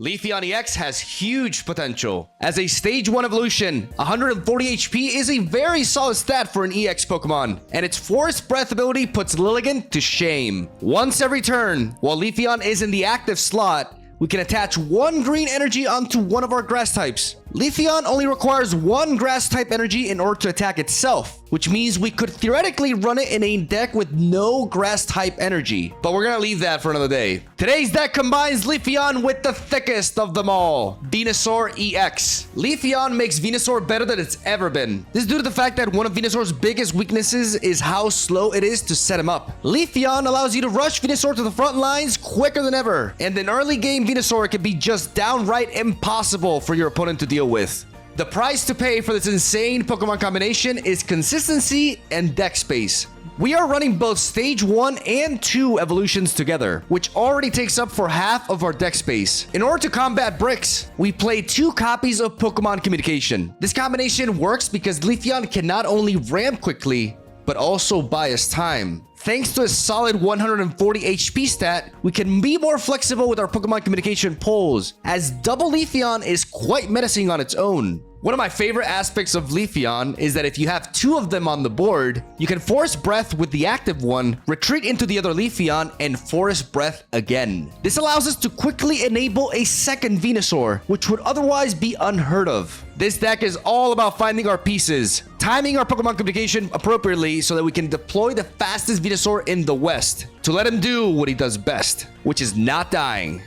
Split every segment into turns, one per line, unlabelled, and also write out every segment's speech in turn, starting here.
LEAFEON EX has huge potential. As a stage 1 evolution, 140 HP is a very solid stat for an EX Pokemon, and its Forest Breath ability puts Lilligant to shame. Once every turn, while LEAFEON is in the active slot, we can attach 1 green energy onto one of our grass types. LEAFEON only requires 1 grass type energy in order to attack itself, which means we could theoretically run it in a deck with no grass type energy. But we're gonna leave that for another day. Today's deck combines LEAFEON with the thickest of them all, VENUSAUR EX. LEAFEON makes VENUSAUR better than it's ever been. This is due to the fact that one of VENUSAUR's biggest weaknesses is how slow it is to set him up. LEAFEON allows you to rush VENUSAUR to the front lines quicker than ever, and in early game VENUSAUR can be just downright impossible for your opponent to deal with. The price to pay for this insane Pokemon combination is consistency and deck space. We are running both stage 1 and 2 evolutions together, which already takes up for half of our deck space. In order to combat bricks, we play 2 copies of Pokemon Communication. This combination works because LEAFEON can not only ramp quickly, but also buy us time. Thanks to a solid 140 HP stat, we can be more flexible with our Pokemon Communication pulls, as double LEAFEON is quite menacing on its own. One of my favorite aspects of LEAFEON is that if you have 2 of them on the board, you can Forest Breath with the active one, retreat into the other LEAFEON, and Forest Breath again. This allows us to quickly enable a second VENUSAUR, which would otherwise be unheard of. This deck is all about finding our pieces, timing our Pokemon Communication appropriately so that we can deploy the fastest VENUSAUR in the West to let him do what he does best, which is not dying.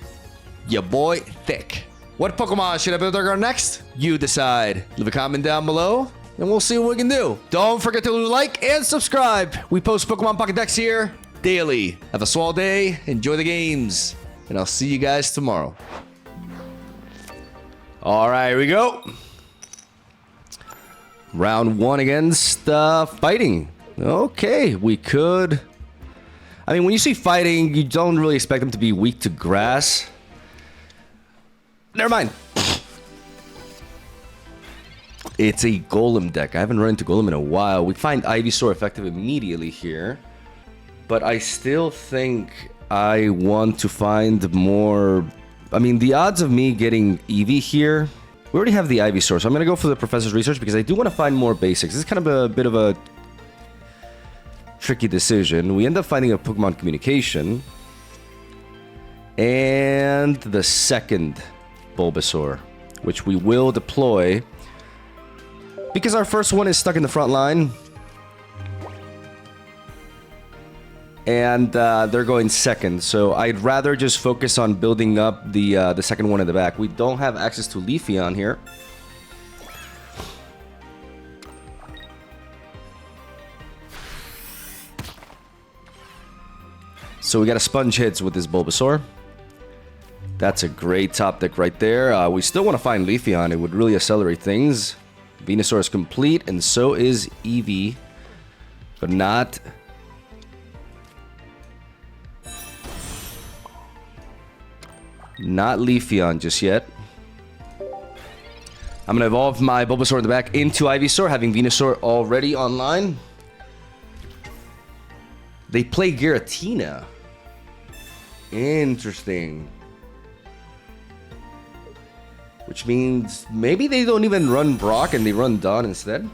Ya boy thick. What Pokemon should I build our guard next? You decide. Leave a comment down below, and we'll see what we can do. Don't forget to like and subscribe. We post Pokemon Pocket decks here daily. Have a swell day, enjoy the games, and I'll see you guys tomorrow. All right, here we go. Round 1 against fighting. Okay, we could... I mean, when you see fighting, you don't really expect them to be weak to grass. Never mind. It's a Golem deck. I haven't run into Golem in a while. We find Ivysaur effective immediately here. But I still think I want to find more... I mean, the odds of me getting Eevee here... We already have the Ivysaur, so I'm going to go for the Professor's Research because I do want to find more basics. This is kind of a bit of a tricky decision. We end up finding a Pokemon Communication. And the second Bulbasaur, which we will deploy because our first one is stuck in the front line. And they're going second, so I'd rather just focus on building up the second one in the back. We don't have access to LEAFEON here. So we got a Sponge Hits with this Bulbasaur. That's a great top deck right there. We still want to find LEAFEON. It would really accelerate things. VENUSAUR is complete, and so is Eevee. But not... Not LEAFEON just yet. I'm going to evolve my Bulbasaur in the back into Ivysaur, having VENUSAUR already online. They play Giratina. Interesting. Which means maybe they don't even run Brock and they run Dawn instead.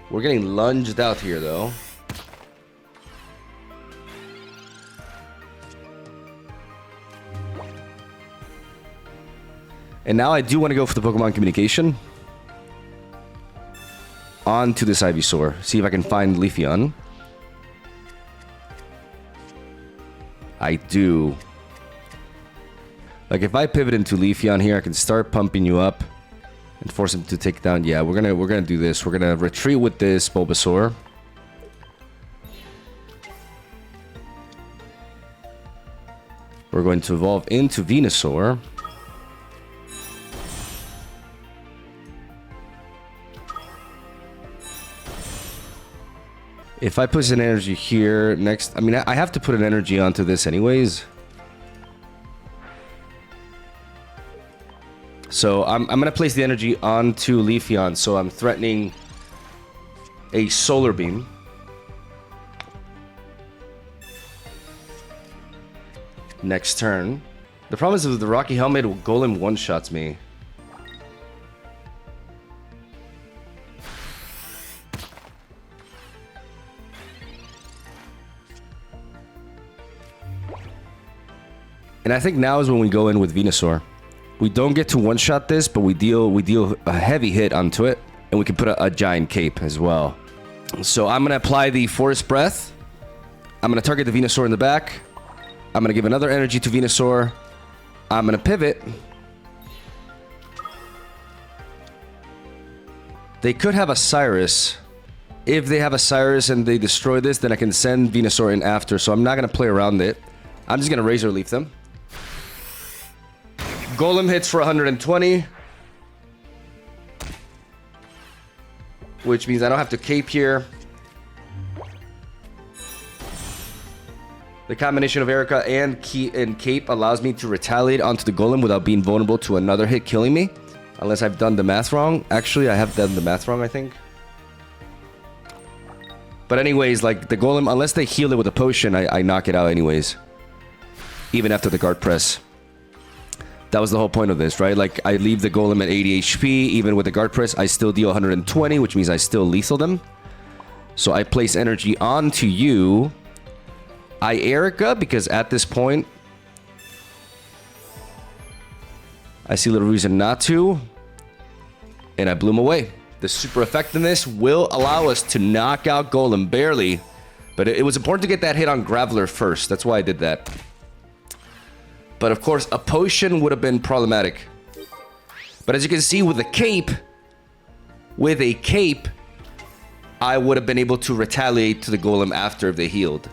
We're getting lunged out here though. And now I do want to go for the Pokemon Communication. On to this Ivysaur. See if I can find LEAFEON. I do. Like if I pivot into LEAFEON here, I can start pumping you up and force him to take down. Yeah, we're gonna do this. We're gonna retreat with this Bulbasaur. We're going to evolve into VENUSAUR. If I put an energy here next... I mean, I have to put an energy onto this anyways. So I'm going to place the energy onto LEAFEON. So I'm threatening a Solar Beam. next turn. The problem is with the Rocky Helmet, Golem one-shots me. And I think now is when we go in with Venusaur. We don't get to one-shot this, but we deal a heavy hit onto it, and we can put a giant cape as well. So I'm gonna apply the Forest Breath. I'm gonna target the Venusaur in the back. I'm gonna give another energy to Venusaur. I'm gonna pivot. They could have a Cyrus. If they have a Cyrus and they destroy this, then I can send Venusaur in after. So I'm not gonna play around it. I'm just gonna Razor Leaf them. Golem hits for 120. Which means I don't have to cape here. The combination of Erica and cape allows me to retaliate onto the Golem without being vulnerable to another hit killing me. Unless I've done the math wrong. Actually, I have done the math wrong, I think. But anyways, like the Golem, unless they heal it with a potion, I knock it out anyways. Even after the guard press. That was the whole point of this, right? Like, I leave the Golem at 80 HP. Even with the guard press, I still deal 120, which means I still lethal them. So I place energy onto you. I Erica, because at this point, I see little reason not to. And I bloom away. The super effectiveness will allow us to knock out Golem, barely. But it was important to get that hit on Graveler first. That's why I did that. But of course, a potion would have been problematic. But as you can see with a cape, I would have been able to retaliate to the Golem after they healed.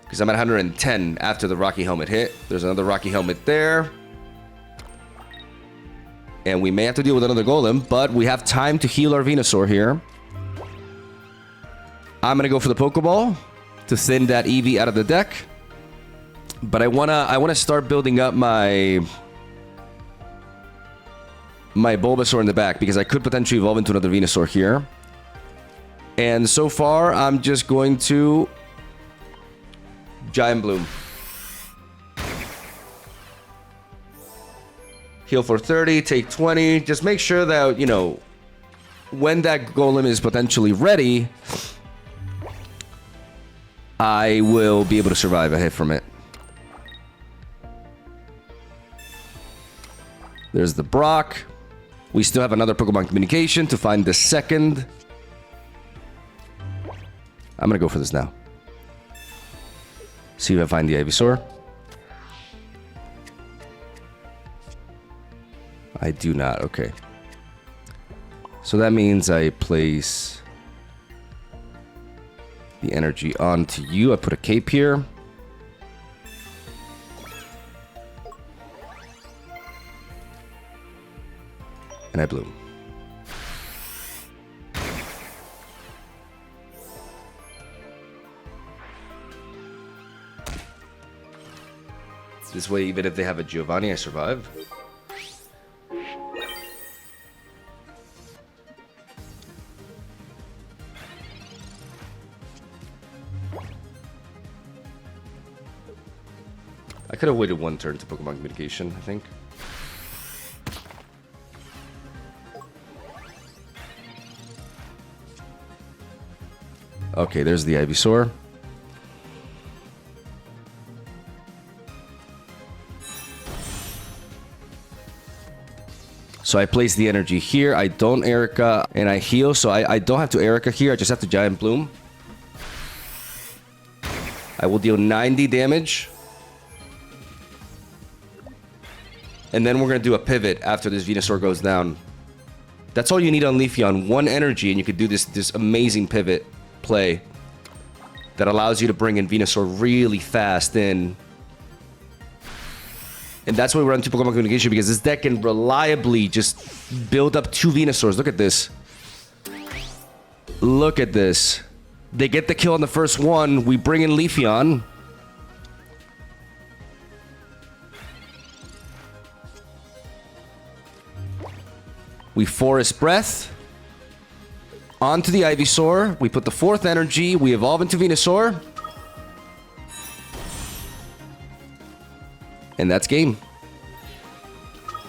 Because I'm at 110 after the Rocky Helmet hit. There's another Rocky Helmet there. And we may have to deal with another Golem, but we have time to heal our Venusaur here. I'm going to go for the Pokeball to thin that Eevee out of the deck. But I wanna start building up my Bulbasaur in the back, because I could potentially evolve into another Venusaur here. And so far, I'm just going to Giant Bloom. Heal for 30, take 20. Just make sure that, you know, when that Golem is potentially ready, I will be able to survive a hit from it. There's the Brock. We still have another Pokemon Communication to find the second. I'm gonna go for this now. See if I find the Ivysaur. I do not. Okay. So that means I place the energy onto you. I put a cape here. And I bloom. This way, even if they have a Giovanni, I survive. I could have waited one turn to Pokemon Communication, I think. Okay, there's the Ivysaur. So I place the energy here. I don't Erica and I heal, so I don't have to Erica here. I just have to Giant Bloom. I will deal 90 damage. And then we're going to do a pivot after this Venusaur goes down. That's all you need on LEAFEON. One energy and you could do this amazing pivot play that allows you to bring in Venusaur really fast in. And that's why we run 2 Pokemon Communication, because this deck can reliably just build up 2 Venusaurs. Look at this. Look at this. They get the kill on the first one. We bring in LEAFEON. We Forest Breath. Onto the Ivysaur. We put the 4th energy. We evolve into Venusaur. And that's game.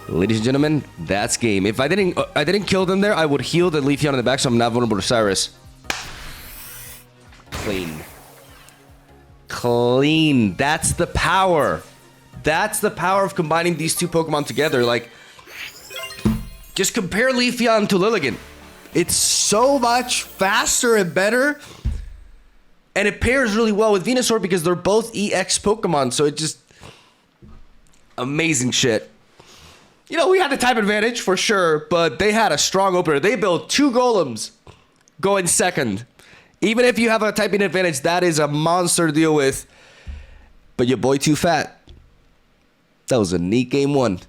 Ladies and gentlemen, that's game. If I didn't kill them there, I would heal the LEAFEON in the back so I'm not vulnerable to Cyrus. Clean. Clean. That's the power. That's the power of combining these two Pokemon together. Like, just compare LEAFEON to Lilligant. It's so much faster and better. And it pairs really well with Venusaur because they're both EX Pokemon. So it just... amazing shit. You know, we had the type advantage for sure, but they had a strong opener. They built 2 Golems going second. Even if you have a typing advantage, that is a monster to deal with. But your boy too fat. That was a neat game 1.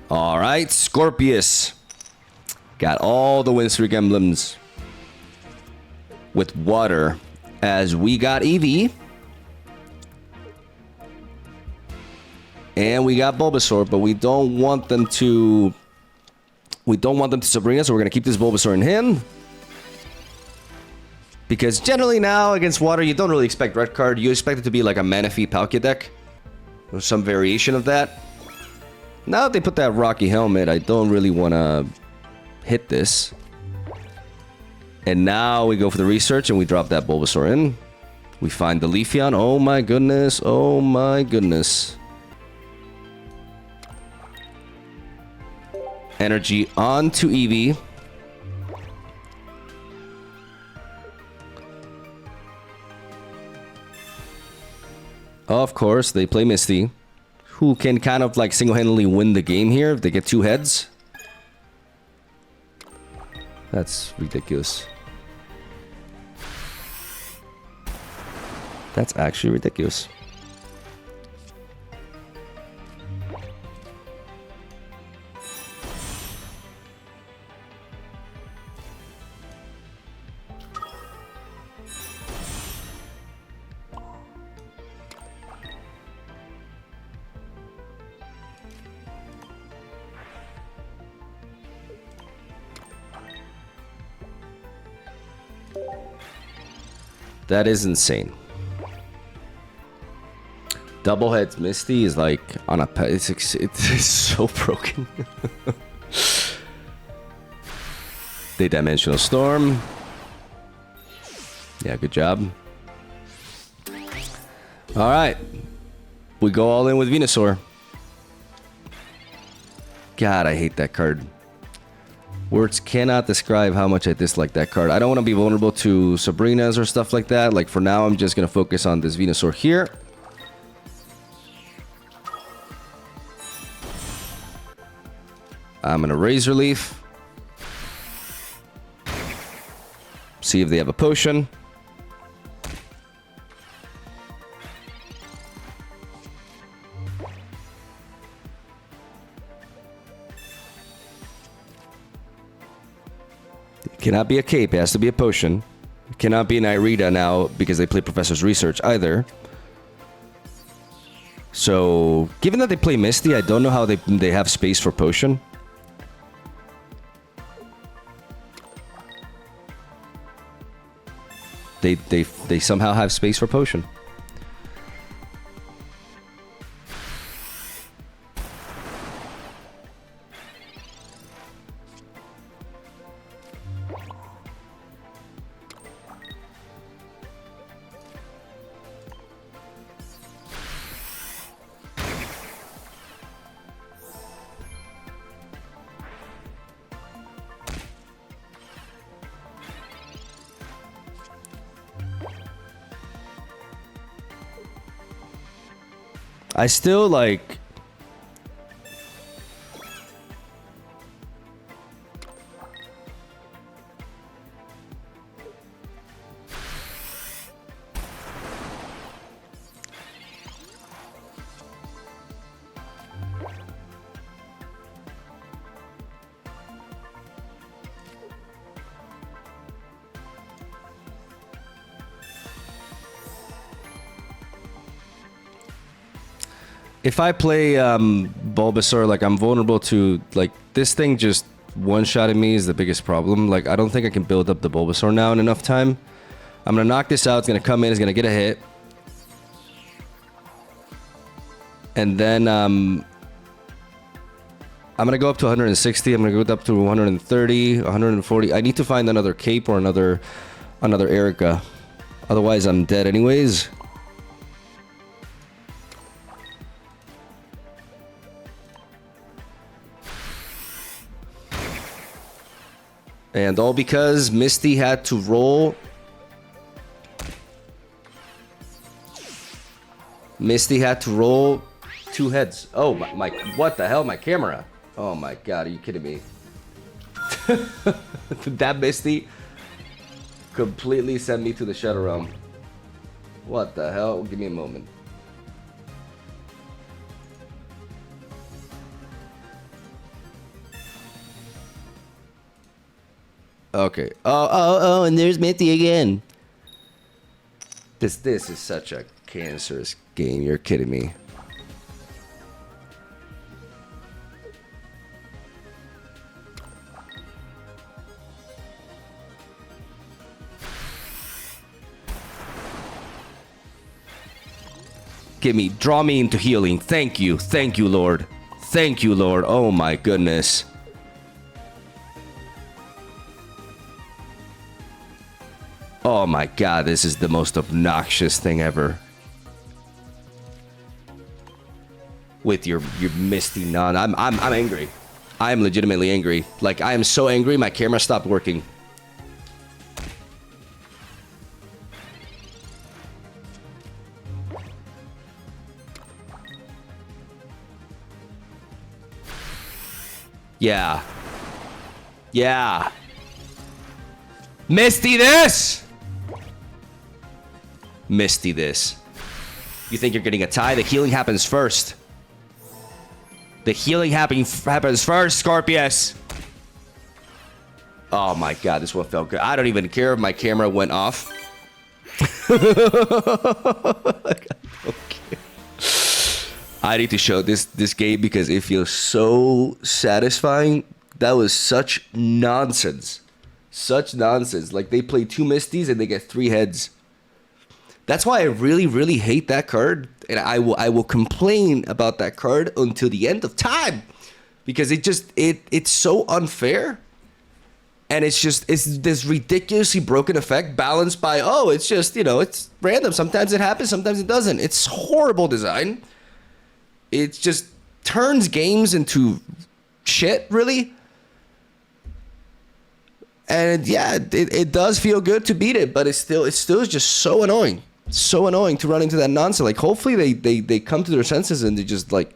All right, Scorpius. Got all the win streak emblems with water as we got Eevee. And we got Bulbasaur, but we don't want them to Sabrina, so we're going to keep this Bulbasaur in him. Because generally now, against water, you don't really expect red card. You expect it to be like a Manaphy Palkia deck. Or some variation of that. Now that they put that Rocky Helmet, I don't really want to hit this. And now we go for the research and we drop that Bulbasaur in. We find the LEAFEON. Oh my goodness. Oh my goodness. Energy onto Eevee. Of course, they play Misty, who can kind of like single-handedly win the game here if they get 2 heads. That's ridiculous. That's actually ridiculous. That is insane. Double heads Misty is like on a it's so broken. They Dimensional Storm. Yeah, good job. All right, we go all in with Venusaur. God, I hate that card. Words cannot describe how much I dislike that card. I don't want to be vulnerable to Sabrinas or stuff like that. Like, for now, I'm just going to focus on this Venusaur here. I'm going to Razor Leaf. See if they have a potion. Cannot be a cape, it has to be a potion. It cannot be an Irida now because they play Professor's Research either. So, given that they play Misty, I don't know how they have space for potion. They somehow have space for potion. I still like... If I play Bulbasaur, like, I'm vulnerable to, like, this thing just one-shotting me is the biggest problem. Like, I don't think I can build up the Bulbasaur now in enough time. I'm going to knock this out. It's going to come in. It's going to get a hit. And then I'm gonna go up to 160. I'm gonna go up to 130, 140. I need to find another cape or another Erica. Otherwise, I'm dead anyways. And all because Misty had to roll. Misty had to roll 2 heads. Oh my, what the hell? My camera. Oh my god, are you kidding me? That Misty completely sent me to the Shadow Realm. What the hell? Give me a moment. Okay. Oh, and there's Misty again. This is such a cancerous game. You're kidding me. Draw me into healing. Thank you, Lord. Thank you, Lord. Oh my goodness. Oh my god, this is the most obnoxious thing ever. With your Misty non. I'm angry. I am legitimately angry. Like, I am so angry my camera stopped working. Yeah. Yeah. Misty this! Misty this. You think you're getting a tie? The healing happens first. The healing happens first, Scorpius. Oh my god, this one felt good. I don't even care if my camera went off. Okay. I need to show this game because it feels so satisfying. That was such nonsense. Such nonsense. Like, they play 2 Misties and they get 3 heads. That's why I really, really hate that card. And I will complain about that card until the end of time. Because it's so unfair. And it's this ridiculously broken effect balanced by, oh, it's just, you know, it's random. Sometimes it happens, sometimes it doesn't. It's horrible design. It just turns games into shit, really. And yeah, it does feel good to beat it, but it's still just so annoying. So annoying to run into that nonsense. Like, hopefully they come to their senses and they just, like,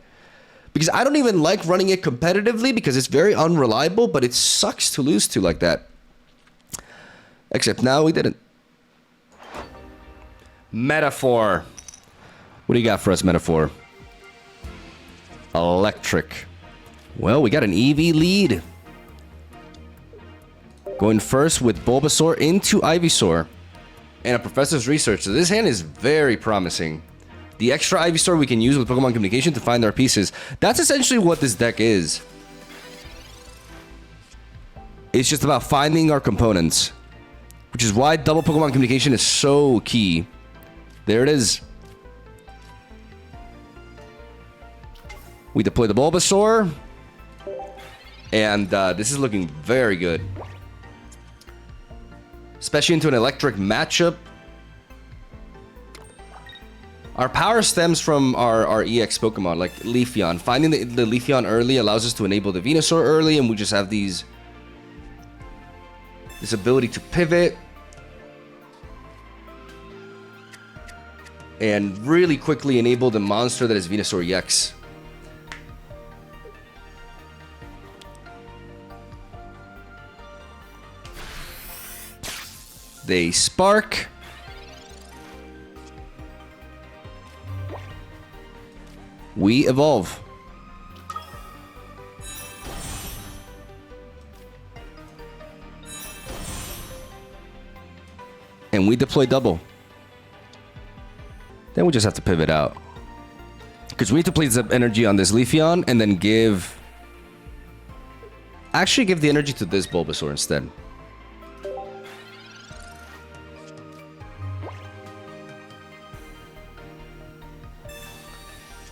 because I don't even like running it competitively because it's very unreliable, but it sucks to lose to like that. Except now we didn't. Metaphor. What do you got for us, Metaphor? Electric. Well, we got an EV lead. Going first with Bulbasaur into Ivysaur. And a Professor's Research. So this hand is very promising. The extra Ivysaur we can use with Pokemon Communication to find our pieces. That's essentially what this deck is. It's just about finding our components. Which is why double Pokemon Communication is so key. There it is. We deploy the Bulbasaur. And this is looking very good. Especially into an electric matchup. Our power stems from our EX Pokemon, like LEAFEON. Finding the LEAFEON early allows us to enable the VENUSAUR early, and we just have this ability to pivot. And really quickly enable the monster that is Venusaur EX. They spark. We evolve. And we deploy double. Then we just have to pivot out. Because we need to place the energy on this LEAFEON and then give... Actually give the energy to this Bulbasaur instead.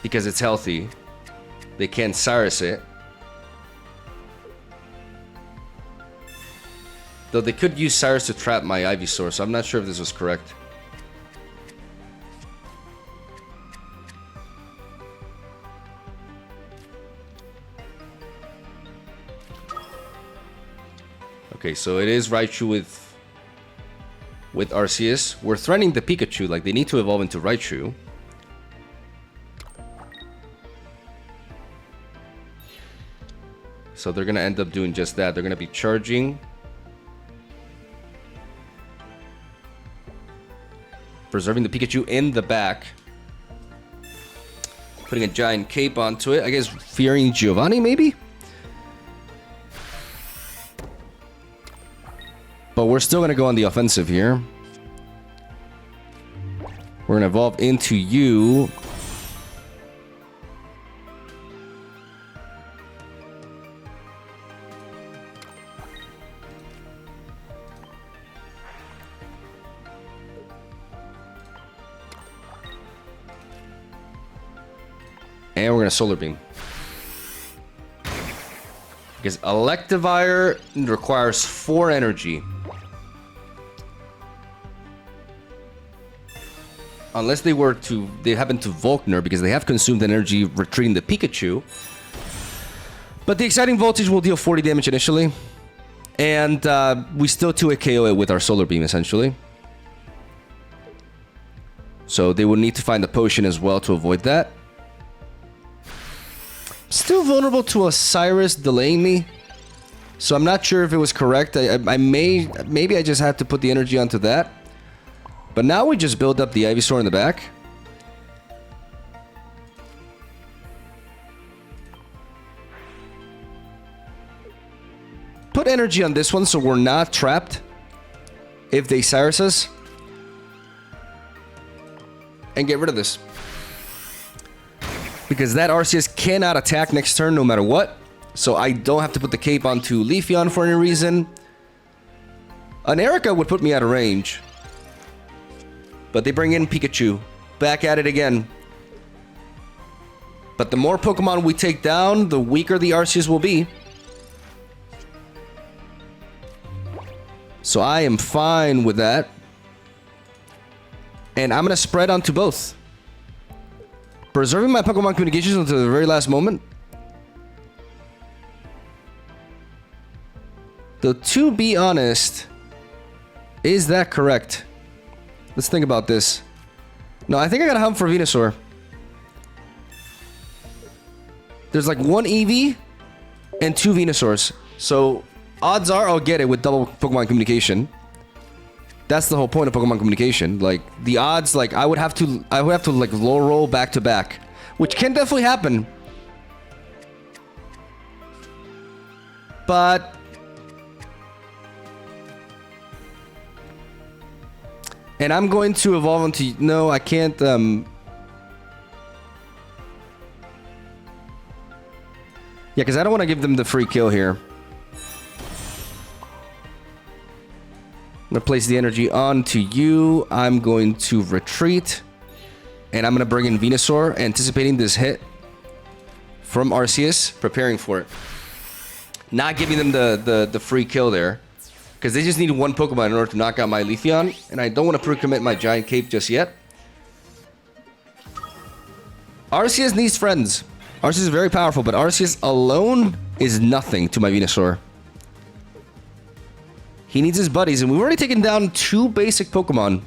because it's healthy. They can't Cyrus it. Though they could use Cyrus to trap my Ivysaur, so I'm not sure if this was correct. Okay, so it is Raichu with Arceus. We're threatening the Pikachu, like they need to evolve into Raichu. So they're gonna end up doing just that. They're gonna be charging. Preserving the Pikachu in the back. Putting a giant cape onto it. I guess fearing Giovanni, maybe? But we're still going to go on the offensive here. We're going to evolve into you. And we're going to Solar Beam. Because Electivire requires 4 energy. Unless they happen to Volkner, because they have consumed energy retreating the Pikachu. But the Exciting Voltage will deal 40 damage initially. And we still 2-hit KO it with our Solar Beam, essentially. So they will need to find a potion as well to avoid that. Still vulnerable to a Cyrus delaying me. So I'm not sure if it was correct. Maybe I just had to put the energy onto that. But now we just build up the Ivysaur in the back. Put energy on this one so we're not trapped if they Cyrus us. And get rid of this. Because that Arceus cannot attack next turn no matter what. So I don't have to put the cape onto LEAFEON for any reason. An Erica would put me out of range. But they bring in Pikachu. Back at it again. But the more Pokemon we take down, the weaker the Arceus will be. So I am fine with that. And I'm going to spread onto both. Preserving my Pokemon communications until the very last moment. Though, to be honest, is that correct? Let's think about this. No, I think I got to hunt for Venusaur. There's like 1 Eevee and 2 Venusaurs. So, odds are I'll get it with double Pokemon communication. That's the whole point of Pokemon communication. Like, the odds, like, I would have to like low roll back to back, which can definitely happen. But and I'm going to evolve into... No, I can't... Yeah, because I don't want to give them the free kill here. I'm going to place the energy onto you. I'm going to retreat. And I'm going to bring in Venusaur, anticipating this hit from Arceus, preparing for it. Not giving them the free kill there. Because they just need 1 Pokemon in order to knock out my LEAFEON. And I don't want to pre-commit my Giant Cape just yet. Arceus needs friends. Arceus is very powerful, but Arceus alone is nothing to my Venusaur. He needs his buddies, and we've already taken down 2 basic Pokemon.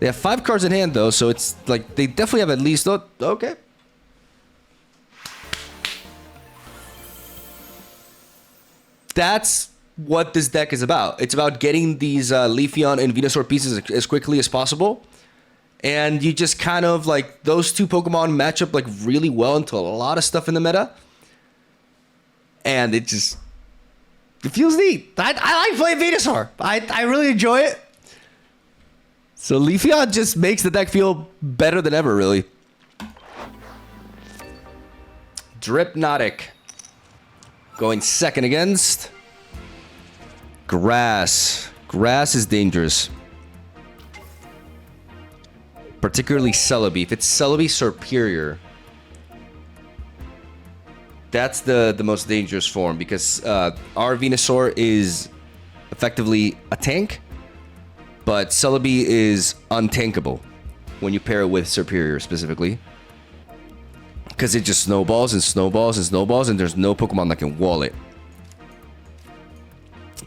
They have 5 cards in hand, though, so it's like they definitely have at least... Oh, okay. That's what this deck is about. It's about getting these LEAFEON and Venusaur pieces as quickly as possible. And you just kind of like... Those 2 Pokemon match up like really well into a lot of stuff in the meta. And it just... It feels neat. I like playing Venusaur. I really enjoy it. So LEAFEON just makes the deck feel better than ever, really. Dripnotic. Going second against Grass. Grass is dangerous. particularly Celebi. If it's Celebi Superior, that's the most dangerous form, because our Venusaur is effectively a tank, but Celebi is untankable when you pair it with Superior specifically, because it just snowballs and snowballs and snowballs, and there's no Pokemon that can wall it.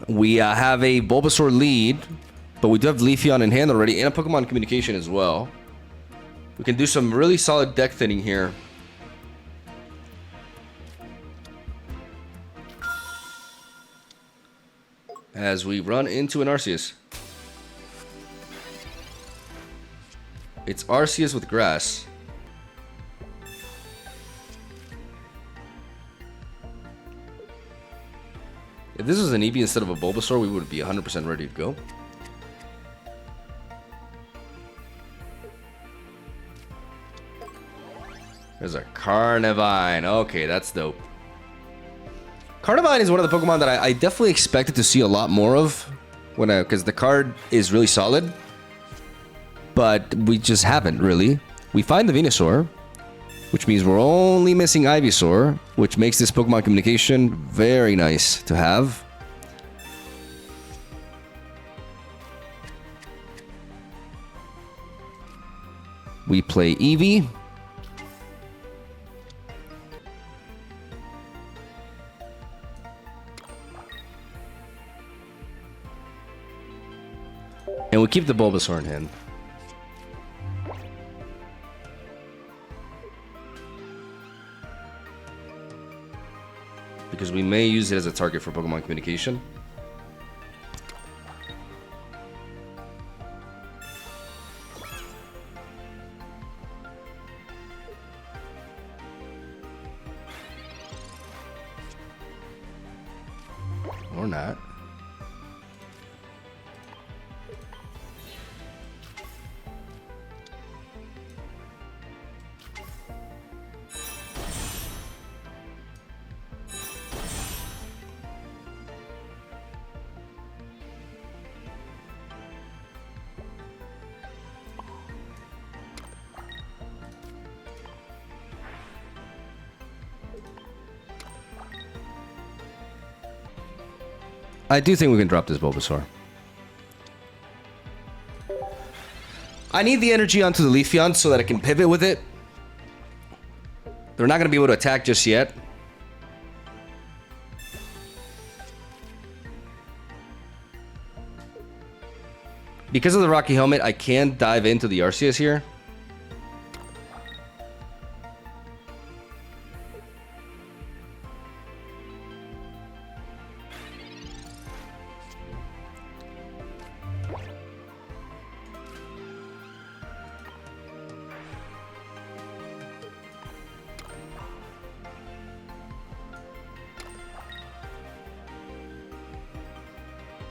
We have a Bulbasaur lead, but we do have LEAFEON in hand already, and a Pokemon Communication as well. We can do some really solid deck thinning here. As we run into an Arceus. It's Arceus with Grass. If this was an Eevee instead of a Bulbasaur, we would be 100% ready to go. There's a Carnivine. Okay, that's dope. Carnivine is one of the Pokemon that I definitely expected to see a lot more of, because the card is really solid, but we just haven't really. We find the Venusaur, which means we're only missing Ivysaur, which makes this Pokemon Communication very nice to have. We play Eevee. And we keep the Bulbasaur in hand. Because we may use it as a target for Pokemon Communication. Or not. I do think we can drop this Bulbasaur. I need the energy onto the LEAFEON so that I can pivot with it. They're not going to be able to attack just yet. Because of the Rocky Helmet, I can dive into the Arceus here.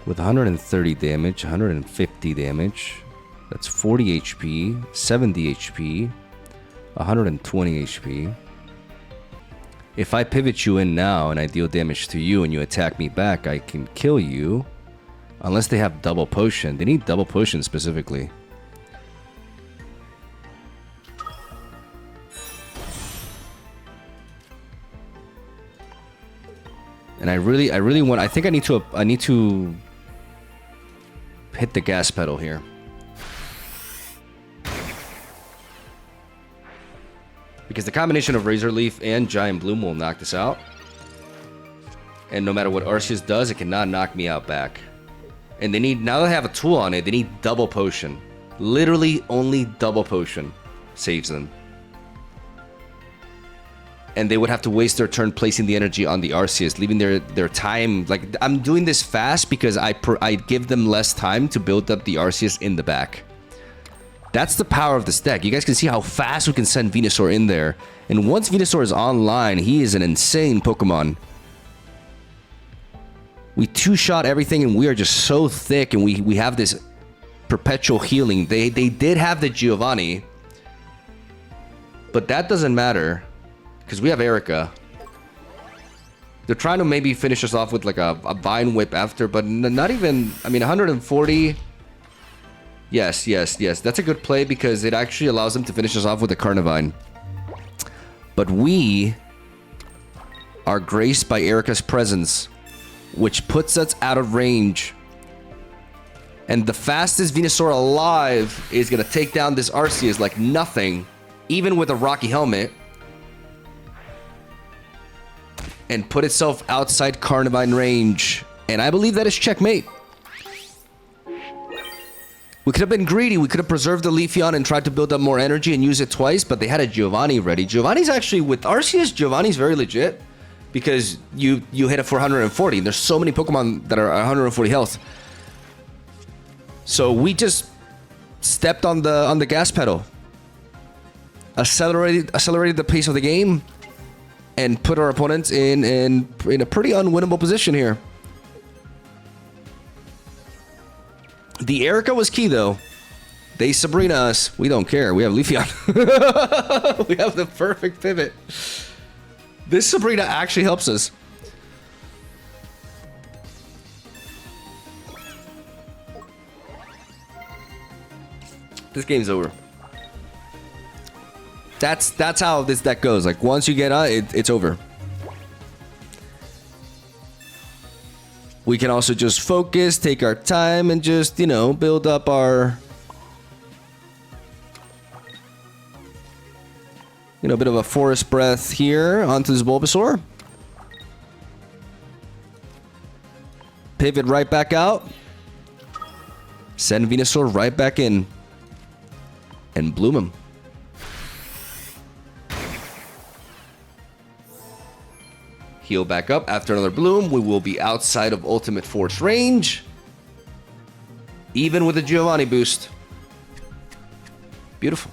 With 130 damage, 150 damage, that's 40 HP, 70 HP, 120 HP. If I pivot you in now and I deal damage to you and you attack me back, I can kill you. Unless they have double potion. They need double potion specifically. And I really want, I think I need to hit the gas pedal here. Because the combination of Razor Leaf and Giant Bloom will knock this out. And no matter what Arceus does, it cannot knock me out back. And they need, now that I have a tool on it, they need double potion. Literally only double potion saves them. And they would have to waste their turn placing the energy on the Arceus, leaving their time. Like, I'm doing this fast because I give them less time to build up the Arceus in the back. That's the power of this deck. You guys can see how fast we can send Venusaur in there. And once Venusaur is online, he is an insane Pokemon. We two-shot everything and we are just so thick, and we have this perpetual healing. They did have the Giovanni, but that doesn't matter. Because we have Erica. They're trying to maybe finish us off with like a Vine Whip after, but not even, I mean, 140. Yes, yes, yes. That's a good play because it actually allows them to finish us off with a Carnivine. But we are graced by Erica's presence, which puts us out of range. And the fastest Venusaur alive is going to take down this Arceus like nothing, even with a Rocky Helmet, and put itself outside Carnivine range. And I believe that is checkmate. We could have been greedy. We could have preserved the Leafeon and tried to build up more energy and use it twice, but they had a Giovanni ready. Giovanni's actually, with Arceus, Giovanni's very legit because you hit it for 140. There's so many Pokemon that are 140 health. So we just stepped on the gas pedal, accelerated the pace of the game, and put our opponents in a pretty unwinnable position here. The Erica was key, though. They Sabrina us. We don't care. We have Leafeon. We have the perfect pivot. This Sabrina actually helps us. This game's over. That's how this deck goes. Like, once you get on, it's over. We can also just focus, take our time, and just, you know, build up our... You know, a bit of a Forest Breath here onto this Bulbasaur. Pivot right back out. Send Venusaur right back in. And bloom him. Heal back up. After another bloom, we will be outside of Ultimate Force range. Even with a Giovanni boost. Beautiful.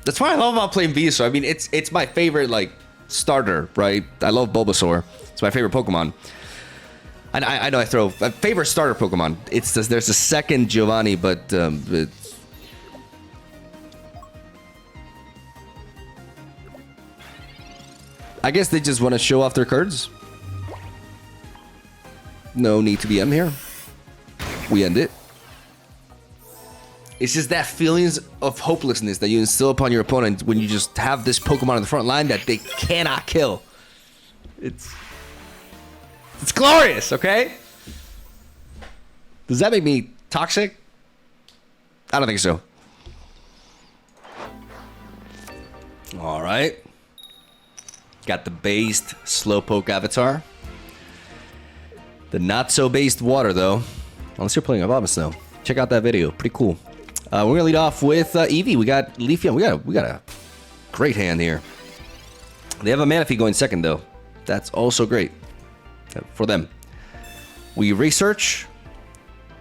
That's what I love about playing Venusaur. I mean, it's my favorite, like, starter, right? I love Bulbasaur. It's my favorite Pokemon. And I know I throw... favorite starter Pokemon. It's just, there's a second Giovanni, but... I guess they just want to show off their cards. No need to be M here. We end it. It's just that feelings of hopelessness that you instill upon your opponent when you just have this Pokemon on the front line that they cannot kill. It's glorious, okay? Does that make me toxic? I don't think so. All right. Got the based Slowpoke avatar. The not so based water though. Unless you're playing Ababas though. Check out that video. Pretty cool. We're gonna lead off with Eevee. We got Leafeon. We got a great hand here. They have a Manaphy going second though. That's also great for them. We research,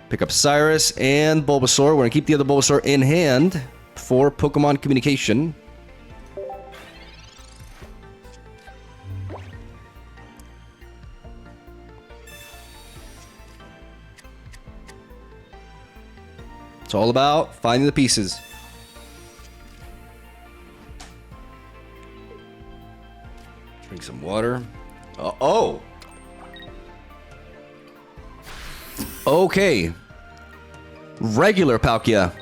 pick up Cyrus and Bulbasaur. We're gonna keep the other Bulbasaur in hand for Pokemon communication. It's all about finding the pieces. Drink some water. Oh! Okay. Regular Palkia.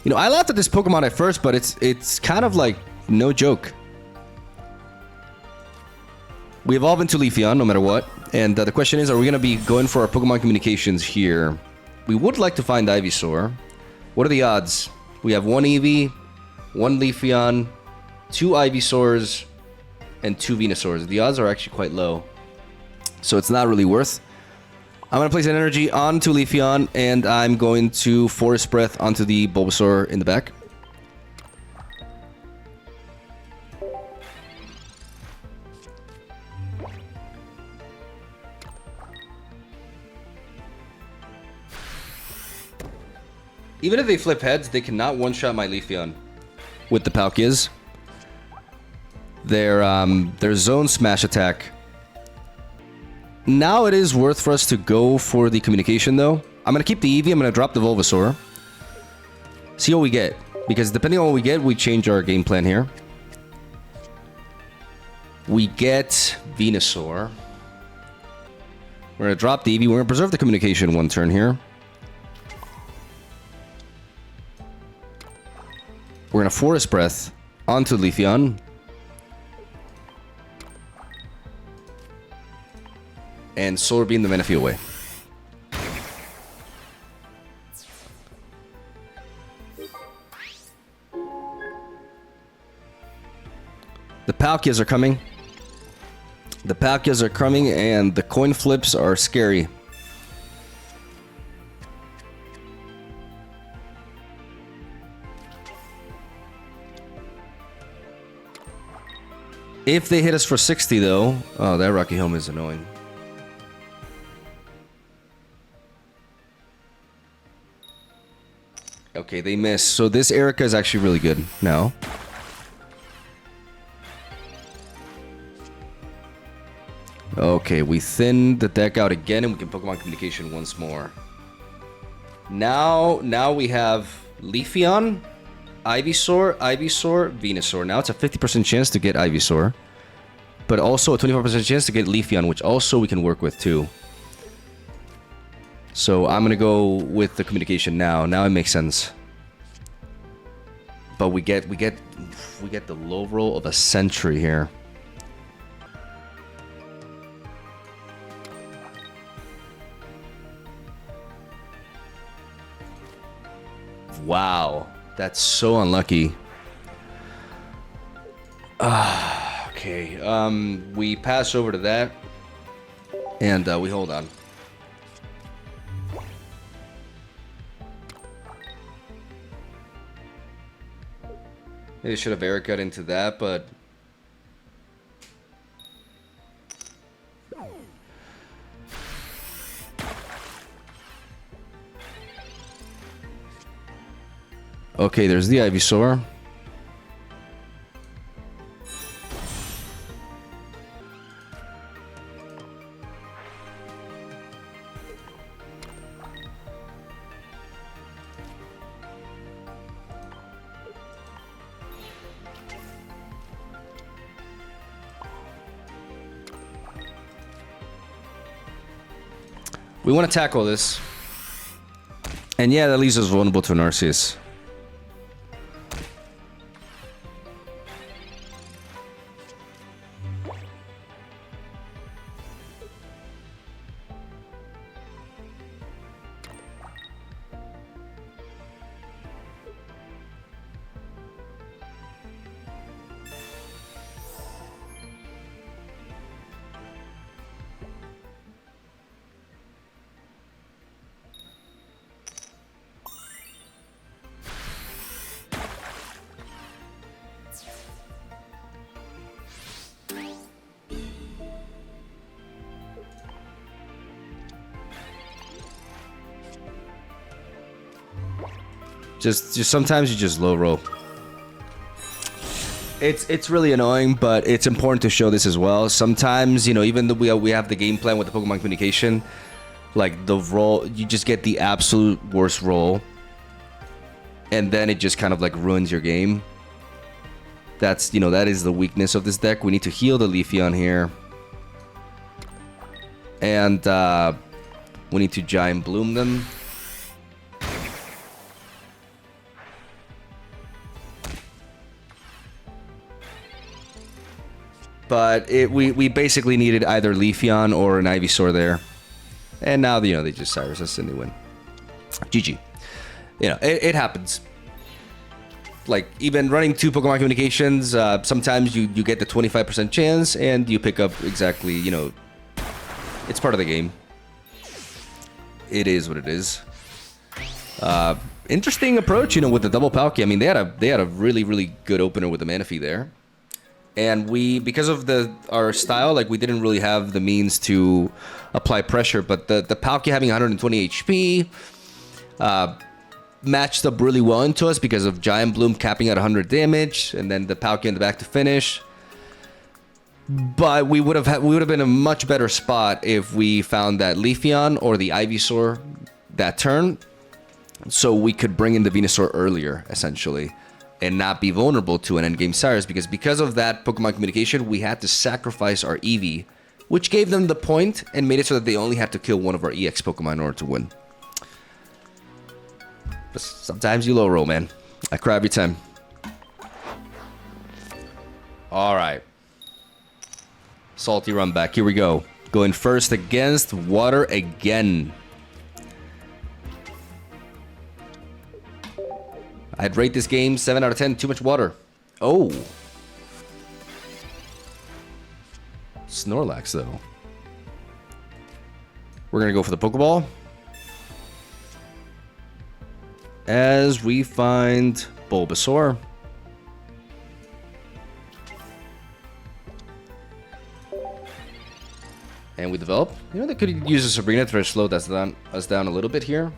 You know, I laughed at this Pokemon at first, but it's kind of like no joke. We evolve into Leafeon no matter what. And the question is, are we going to be going for our Pokemon communications here? We would like to find Ivysaur. What are the odds? We have one Eevee, one Leafeon, two Ivysaurs, and two Venusaurs. The odds are actually quite low. So it's not really worth. I'm going to place an energy onto Leafeon, and I'm going to Forest Breath onto the Bulbasaur in the back. Even if they flip heads, they cannot one-shot my Leafeon with the Palkias. Their zone smash attack. Now it is worth for us to go for the communication, though. I'm going to keep the Eevee. I'm going to drop the Bulbasaur. See what we get. Because depending on what we get, we change our game plan here. We get Venusaur. We're going to drop the Eevee. We're going to preserve the communication one turn here. We're gonna Forest Breath onto LEAFEON. And Solar Beam the Manaphy away. The Palkias are coming. The Palkias are coming, and the coin flips are scary. If they hit us for 60, though... Oh, that Rocky Helm is annoying. Okay, they miss. So this Erica is actually really good now. Okay, we thin the deck out again, and we can Pokemon Communication once more. Now we have LEAFEON, Ivysaur, VENUSAUR. Now it's a 50% chance to get Ivysaur, but also a 24% chance to get LEAFEON, which also we can work with too. So I'm gonna go with the communication now. Now it makes sense. But we get the low roll of a Sentry here. Wow, that's so unlucky. Okay, we pass over to that, and we hold on. Maybe should have air cut into that, but okay, there's the Ivysaur. We want to tackle this. And yeah, that leaves us vulnerable to an Arceus. Just sometimes you just low roll. It's really annoying, but it's important to show this as well. Sometimes, you know, even though we have the game plan with the Pokemon Communication, like the roll, you just get the absolute worst roll, and then it just kind of like ruins your game. That's, you know, that is the weakness of this deck. We need to heal the LEAFEON here, and we need to Giant Bloom them. But we basically needed either LEAFEON or an Ivysaur there. And now, you know, they just Cyrus us and they win. GG. You know, it happens. Like, even running 2 Pokemon Communications, sometimes you get the 25% chance and you pick up exactly, you know, it's part of the game. It is what it is. Interesting approach, you know, with the double Palkia. I mean, they had a really, really good opener with the Manaphy there. And we, because of our style, like, we didn't really have the means to apply pressure. But the Palkia having 120 HP matched up really well into us because of Giant Bloom capping at 100 damage, and then the Palkia in the back to finish. But we would have been in a much better spot if we found that LEAFEON or the Ivysaur that turn, so we could bring in the Venusaur earlier, essentially, and not be vulnerable to an endgame Cyrus, because of that Pokemon Communication, we had to sacrifice our Eevee, which gave them the point and made it so that they only had to kill one of our EX Pokemon in order to win. But sometimes you low roll, man. I cry every time. All right. Salty run back. Here we go. Going first against water again. I'd rate this game 7 out of 10. Too much water. Oh. Snorlax, though. We're going to go for the Pokeball. As we find Bulbasaur. And we develop. You know, they could use a Sabrina to slow us down a little bit here.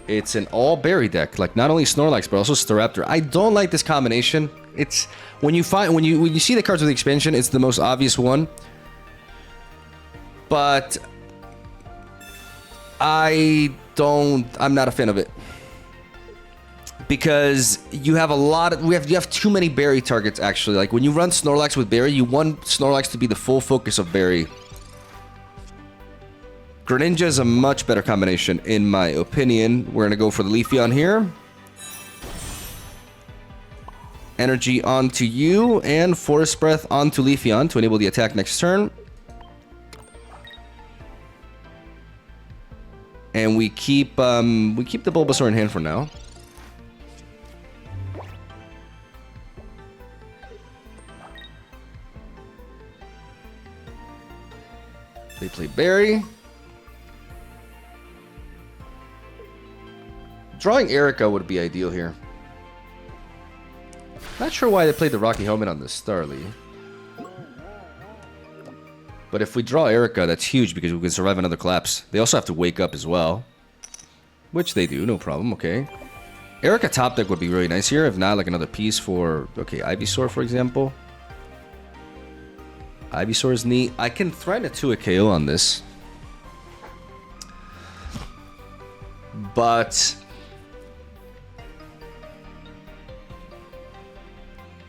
It's an all-berry deck, like not only Snorlax but also Staraptor. I don't like this combination. It's when you see the cards with the expansion, it's the most obvious one. But I'm not a fan of it. Because you have you have too many berry targets actually. Like when you run Snorlax with berry, you want Snorlax to be the full focus of berry. Greninja is a much better combination, in my opinion. We're going to go for the LEAFEON here. Energy onto you, and Forest Breath onto LEAFEON to enable the attack next turn. And we keep the Bulbasaur in hand for now. They play Berry. Drawing Erica would be ideal here. Not sure why they played the Rocky Helmet on the Starly. But if we draw Erica, that's huge because we can survive another collapse. They also have to wake up as well. Which they do, no problem, okay. Erica top deck would be really nice here. If not, like another piece for, okay, Ivysaur, for example. Ivysaur is neat. I can threaten a 2 KO on this. But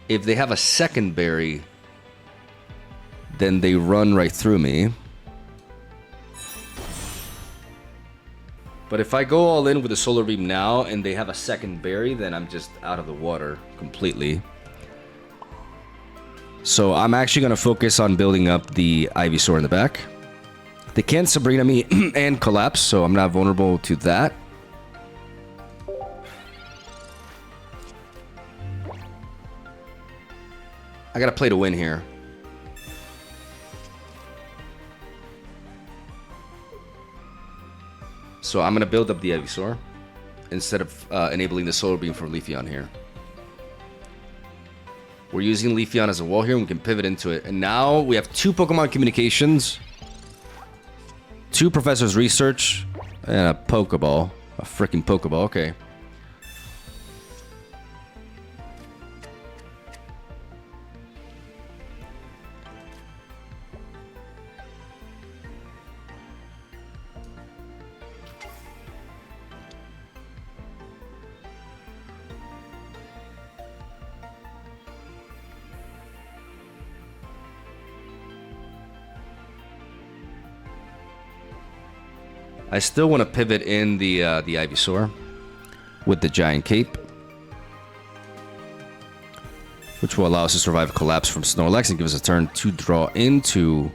if they have a second berry, then they run right through me. But if I go all in with a Solar Beam now and they have a second berry, then I'm just out of the water completely. So I'm actually going to focus on building up the Ivysaur in the back. They can't Sabrina me and collapse, so I'm not vulnerable to that. I gotta play to win here. So I'm gonna build up the Ivysaur instead of enabling the Solar Beam for LEAFEON here. We're using LEAFEON as a wall here and we can pivot into it. And now we have 2 Pokemon Communications, 2 Professor's Research, and a Pokeball. A freaking Pokeball, okay. I still want to pivot in the Ivysaur with the Giant Cape, which will allow us to survive a collapse from Snorlax and give us a turn to draw into.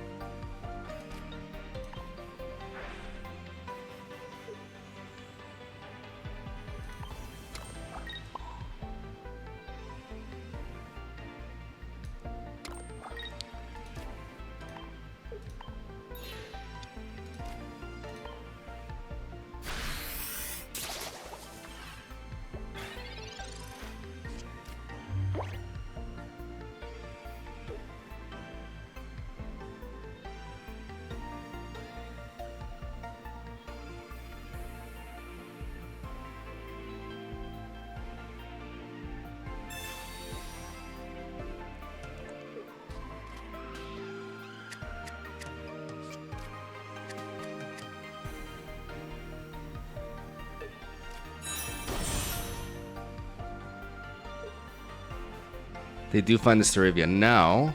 They do find the Staravia now.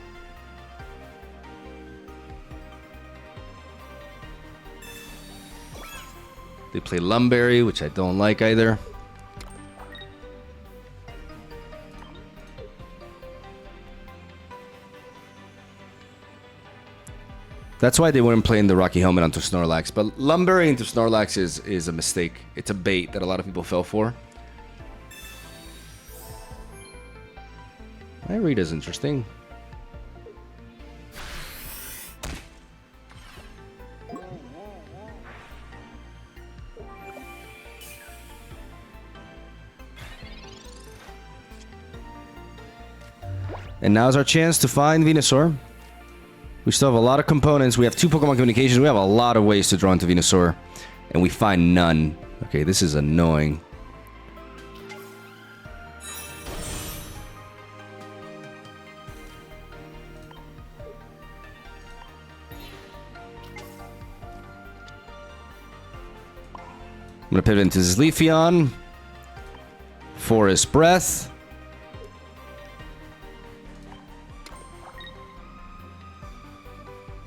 They play Lumberry, which I don't like either. That's why they weren't playing the Rocky Helmet onto Snorlax. But Lumberry into Snorlax is a mistake. It's a bait that a lot of people fell for. My read is interesting. And now's our chance to find Venusaur. We still have a lot of components. We have 2 Pokemon communications. We have a lot of ways to draw into Venusaur. And we find none. Okay, this is annoying. I'm going to pivot into this LEAFEON. Forest Breath.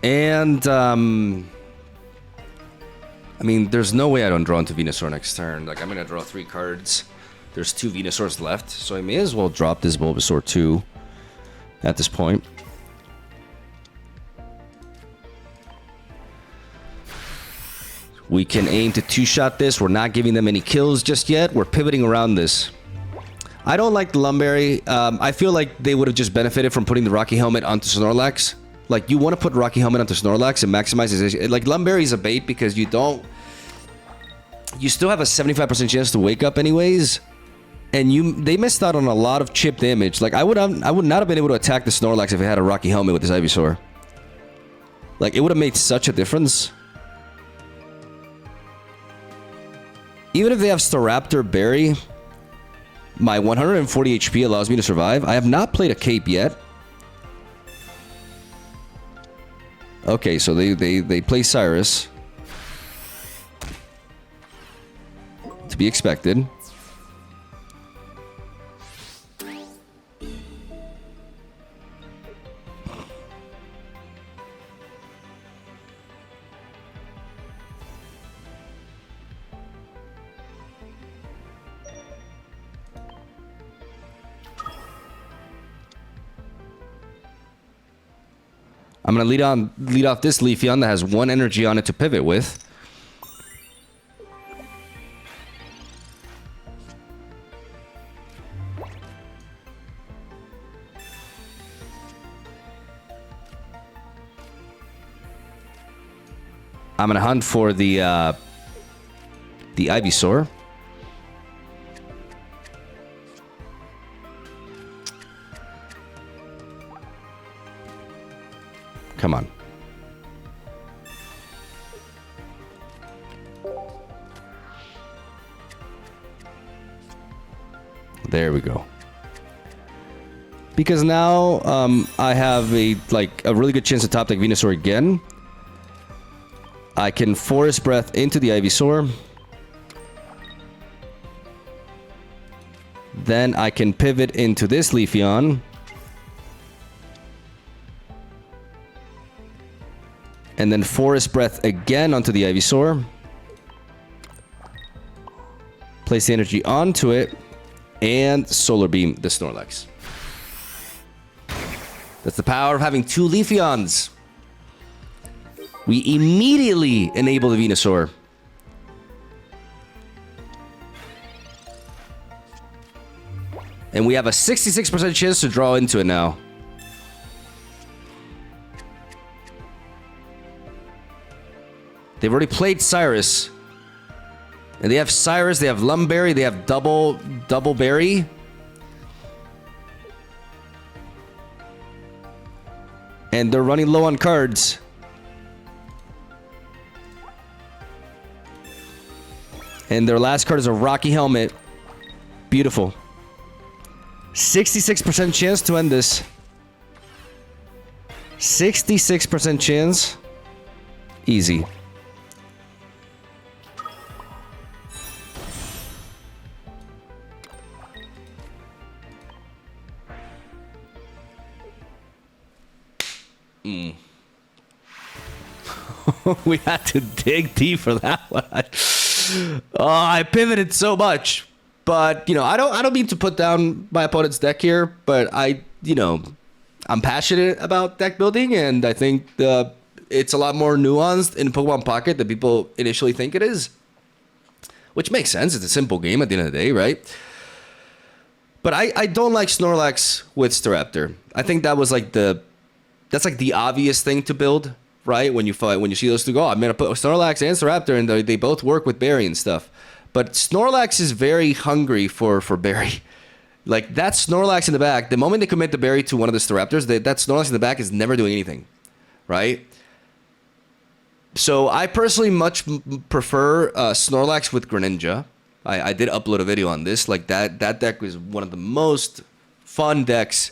And, I mean, there's no way I don't draw into Venusaur next turn. Like, I'm going to draw 3 cards. There's 2 Venusaurs left, so I may as well drop this Bulbasaur too at this point. We can aim to 2-shot this. We're not giving them any kills just yet. We're pivoting around this. I don't like the Lumberry. I feel like they would have just benefited from putting the Rocky Helmet onto Snorlax. Like, you want to put Rocky Helmet onto Snorlax and maximize his... Like, Lumberry is a bait because you don't... You still have a 75% chance to wake up anyways. And they missed out on a lot of chip damage. Like, I would not have been able to attack the Snorlax if it had a Rocky Helmet with this Ivysaur. Like, it would have made such a difference. Even if they have Staraptor Berry, my 140 HP allows me to survive. I have not played a Cape yet. Okay, so they play Cyrus. To be expected. I'm going to lead off this LEAFEON that has 1 energy on it to pivot with. I'm going to hunt for the Ivysaur. Come on. There we go. Because now I have a really good chance to top deck Venusaur again. I can Forest Breath into the Ivysaur. Then I can pivot into this LEAFEON. And then Forest Breath again onto the Ivysaur. Place the energy onto it. And Solar Beam the Snorlax. That's the power of having 2 LEAFEONs. We immediately enable the Venusaur. And we have a 66% chance to draw into it now. They've already played Cyrus. And they have Cyrus, they have Lumberry, they have double Berry. And they're running low on cards. And their last card is a Rocky Helmet. Beautiful. 66% chance to end this. 66% chance. Easy. We had to dig deep for that one. I pivoted so much, but you know, I don't mean to put down my opponent's deck here, but I'm passionate about deck building, and I think it's a lot more nuanced in Pokemon Pocket than people initially think it is, which makes sense. It's a simple game at the end of the day, right? But I don't like Snorlax with Staraptor. I think that was like that's like the obvious thing to build, right? When you see those two go, I'm gonna put Snorlax and Staraptor, and they both work with Berry and stuff. But Snorlax is very hungry for Berry. Like that Snorlax in the back, the moment they commit the Berry to one of the Staraptors, that Snorlax in the back is never doing anything, right? So I personally much prefer Snorlax with Greninja. I did upload a video on this. Like that deck was one of the most fun decks.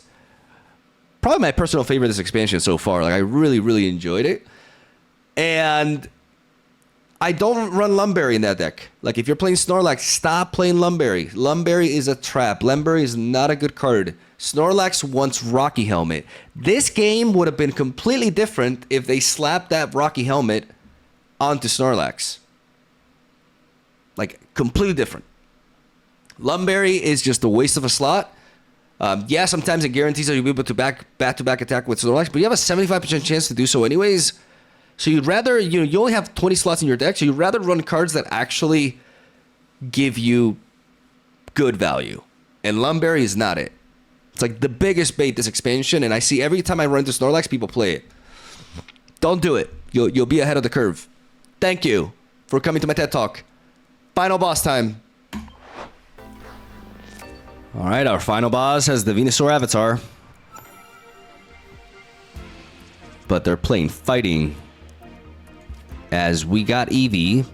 Probably my personal favorite of this expansion so far. Like I really, really enjoyed it. And I don't run Lumberry in that deck. Like if you're playing Snorlax, stop playing Lumberry. Lumberry is a trap. Lumberry is not a good card. Snorlax wants Rocky Helmet. This game would have been completely different if they slapped that Rocky Helmet onto Snorlax. Like completely different. Lumberry is just a waste of a slot. Yeah, sometimes it guarantees that you'll be able to back-to-back attack with Snorlax, but you have a 75% chance to do so anyways. So you'd rather, you only have 20 slots in your deck, so you'd rather run cards that actually give you good value. And Lumberry is not it. It's like the biggest bait this expansion, and I see every time I run into Snorlax, people play it. Don't do it. You'll be ahead of the curve. Thank you for coming to my TED Talk. Final boss time. All right, our final boss has the Venusaur avatar. But they're playing fighting. As we got Eevee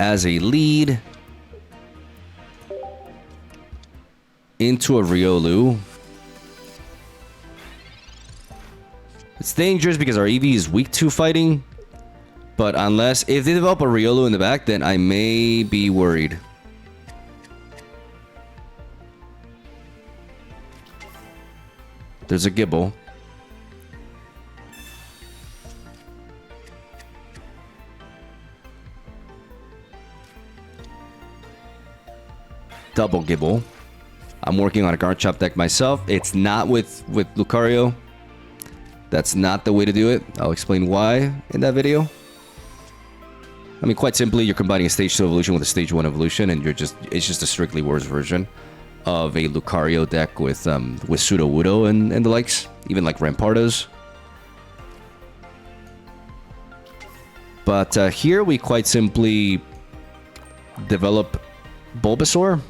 as a lead into a Riolu. It's dangerous because our Eevee is weak to fighting. But if they develop a Riolu in the back, then I may be worried. There's a Gibble. Double Gibble. I'm working on a Garchomp deck myself. It's not with Lucario. That's not the way to do it. I'll explain why in that video. I mean, quite simply, you're combining a Stage 2 evolution with a Stage 1 evolution, and it's just a strictly worse version of a Lucario deck with Sudowoodo and the likes, even like Rampardos. But here we quite simply develop Bulbasaur.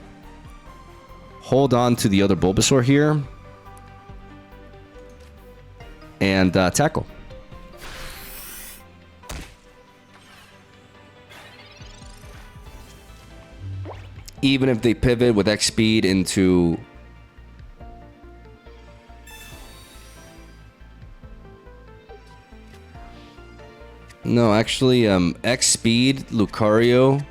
Hold on to the other Bulbasaur here. And tackle. Even if they pivot with X speed into... No, actually, X speed, Lucario...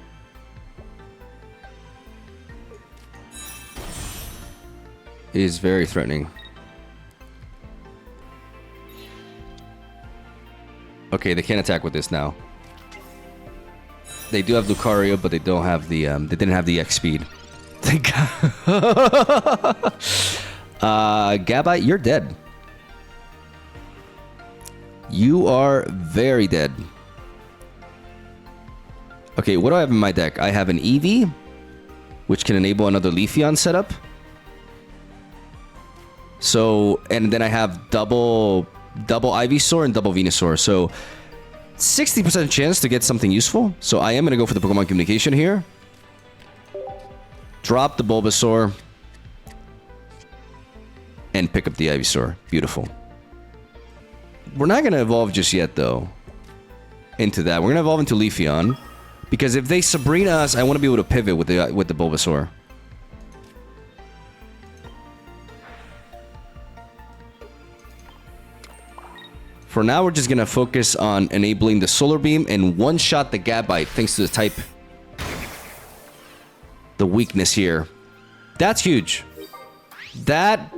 is very threatening. Okay, they can't attack with this now. They do have Lucario, but they don't have the they didn't have the X speed. Thank God. Gabite, you're dead. You are very dead. Okay, what do I have in my deck? I have an Eevee, which can enable another LEAFEON setup. So, and then I have double Ivysaur and double Venusaur. So, 60% chance to get something useful. So, I am going to go for the Pokemon Communication here. Drop the Bulbasaur. And pick up the Ivysaur. Beautiful. We're not going to evolve just yet, though, into that. We're going to evolve into LEAFEON. Because if they Sabrina us, I want to be able to pivot with the Bulbasaur. For now, we're just going to focus on enabling the Solar Beam and one-shot the Gabite thanks to the type. The weakness here. That's huge. That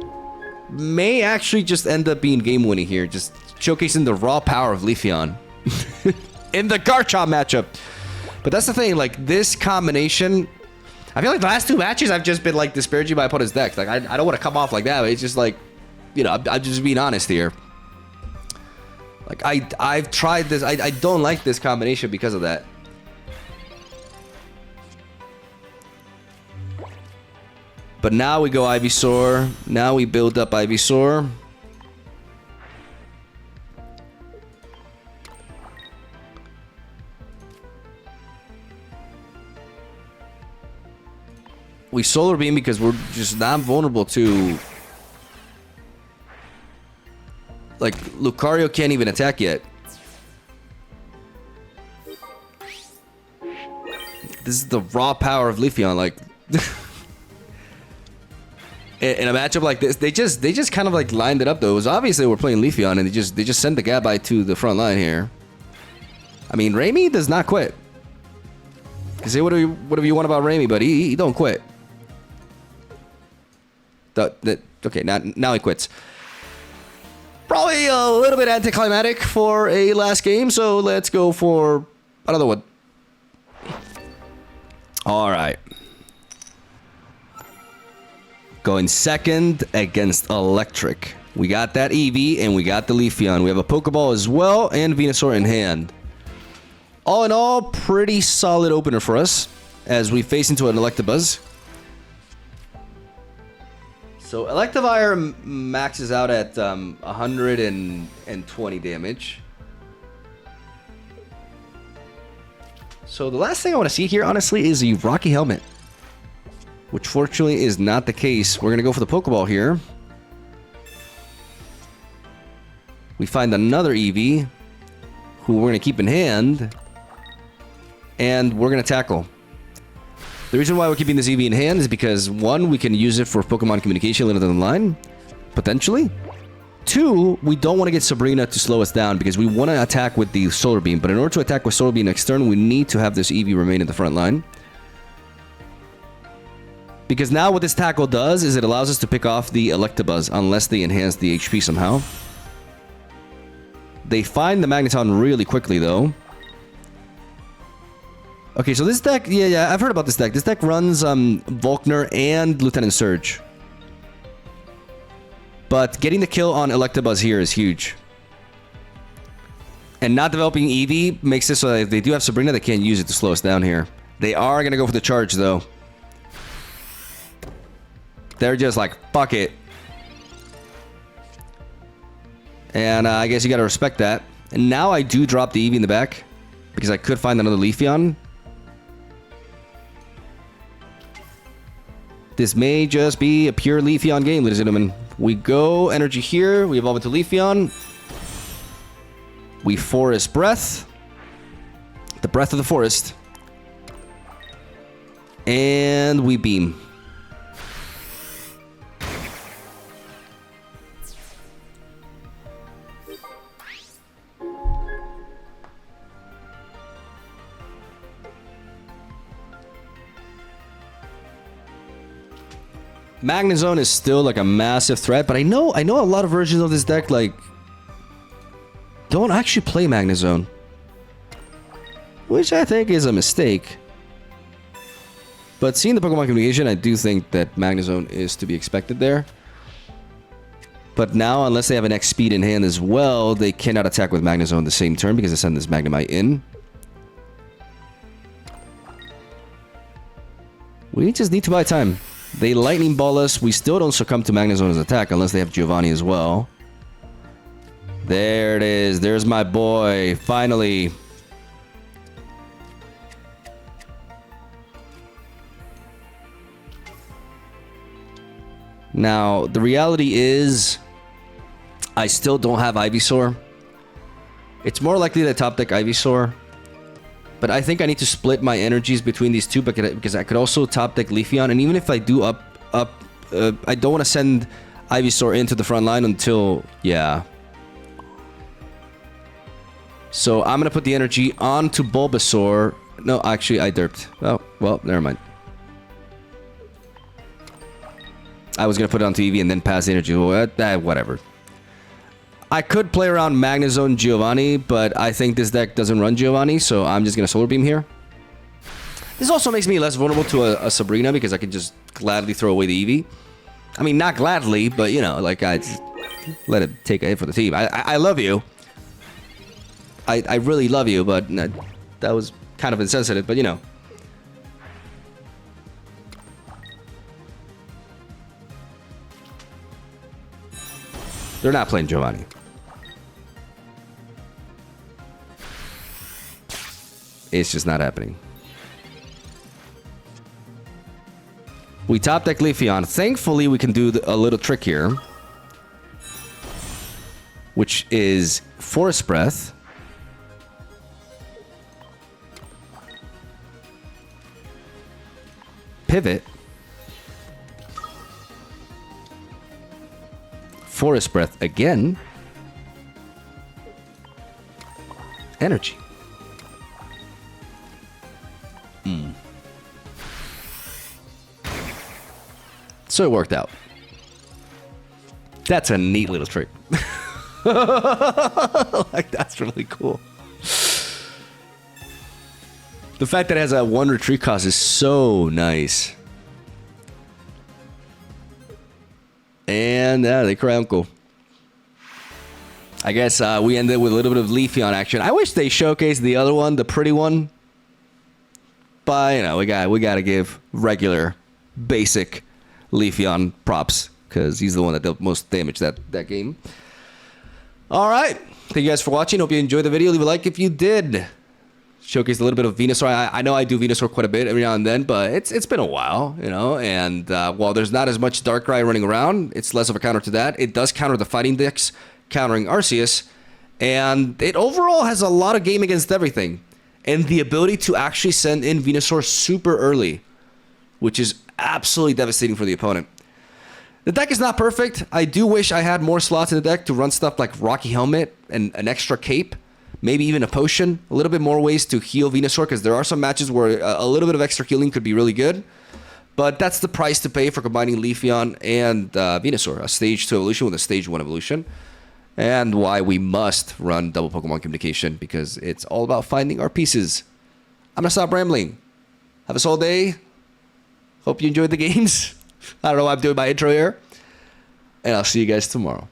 may actually just end up being game-winning here. Just showcasing the raw power of LEAFEON. In the Garchomp matchup. But that's the thing, like, this combination... I feel like the last 2 matches, I've just been, like, disparaging my opponent's deck. Like, I don't want to come off like that, but it's just, like, you know, I'm just being honest here. Like, I've tried this. I don't like this combination because of that. But now we go Ivysaur. Now we build up Ivysaur. We Solar Beam because we're just not vulnerable to... Like, Lucario can't even attack yet. This is the raw power of LEAFEON, like... In a matchup like this, they just kind of like lined it up though. It was obvious they were playing LEAFEON, and they just sent the Gabite to the front line here. I mean, Raimi does not quit. You can say whatever you want about Raimi, but he don't quit. Okay, now he quits. Probably a little bit anticlimactic for a last game, so let's go for another one. All right. Going second against Electric. We got that Eevee and we got the LEAFEON. We have a Pokeball as well and Venusaur in hand. All in all, pretty solid opener for us as we face into an Electabuzz. So Electivire maxes out at 120 damage. So the last thing I want to see here, honestly, is a Rocky Helmet. Which fortunately is not the case. We're going to go for the Pokeball here. We find another Eevee, who we're going to keep in hand. And we're going to tackle. The reason why we're keeping this Eevee in hand is because, 1, we can use it for Pokemon communication later down the line. Potentially. 2, we don't want to get Sabrina to slow us down because we want to attack with the Solar Beam. But in order to attack with Solar Beam next turn, we need to have this Eevee remain in the front line. Because now what this tackle does is it allows us to pick off the Electabuzz unless they enhance the HP somehow. They find the Magneton really quickly though. Okay, so this deck, yeah, I've heard about this deck. This deck runs Volkner and Lieutenant Surge. But getting the kill on Electabuzz here is huge. And not developing Eevee makes this so that if they do have Sabrina, they can't use it to slow us down here. They are going to go for the charge though. They're just like, fuck it. And I guess you gotta respect that. And now I do drop the Eevee in the back. Because I could find another LEAFEON. This may just be a pure LEAFEON game, ladies and gentlemen. We go energy here. We evolve into LEAFEON. We Forest Breath. The Breath of the Forest. And we Beam. Magnezone is still like a massive threat, but I know a lot of versions of this deck like don't actually play Magnezone, which I think is a mistake. But seeing the Pokemon communication, I do think that Magnezone is to be expected there. But now, unless they have an X speed in hand as well, they cannot attack with Magnezone the same turn because they send this Magnemite in. We just need to buy time. They Lightning Ball us. We still don't succumb to Magnezone's attack unless they have Giovanni as well. There it is. There's my boy. Finally. Now, the reality is, I still don't have Ivysaur. It's more likely that I top deck Ivysaur. But I think I need to split my energies between these two because I could also top deck LEAFEON. And even if I do I don't want to send Ivysaur into the front line until, yeah. So I'm going to put the energy onto Bulbasaur. No, actually, I derped. Oh, well, never mind. I was going to put it onto Eevee and then pass the energy. Whatever. I could play around Magnezone Giovanni, but I think this deck doesn't run Giovanni, so I'm just going to Solar Beam here. This also makes me less vulnerable to a Sabrina because I can just gladly throw away the Eevee. I mean, not gladly, but, you know, like, I let it take a hit for the team. I love you. I really love you, but that was kind of insensitive, but, you know. They're not playing Giovanni. It's just not happening. We top deck LEAFEON. Thankfully, we can do a little trick here, which is Forest Breath. Pivot. Forest Breath again. Energy. So it worked out. That's a neat little trick. Like, that's really cool. The fact that it has a 1 retreat cost is so nice. And they cry uncle. I guess we ended with a little bit of LEAFEON action. I wish they showcased the other one, the pretty one. But, you know, we got to give regular, basic LEAFEON props, because he's the one that dealt most damage that game. All right. Thank you guys for watching. Hope you enjoyed the video. Leave a like if you did. Showcased a little bit of VENUSAUR. I know I do VENUSAUR quite a bit every now and then, but it's been a while, you know. And while there's not as much Darkrai running around, it's less of a counter to that. It does counter the fighting decks, countering Arceus. And it overall has a lot of game against everything. And the ability to actually send in VENUSAUR super early, which is absolutely devastating for the opponent. The deck is not perfect. I do wish I had more slots in the deck to run stuff like Rocky Helmet and an extra cape, maybe even a potion, a little bit more ways to heal VENUSAUR, because there are some matches where a little bit of extra healing could be really good. But that's the price to pay for combining LEAFEON and VENUSAUR, a stage 2 evolution with a stage 1 evolution. And why we must run double Pokemon communication, because it's all about finding our pieces. I'm gonna stop rambling. Have a solid day. Hope you enjoyed the games. I don't know why I'm doing my intro here. And I'll see you guys tomorrow.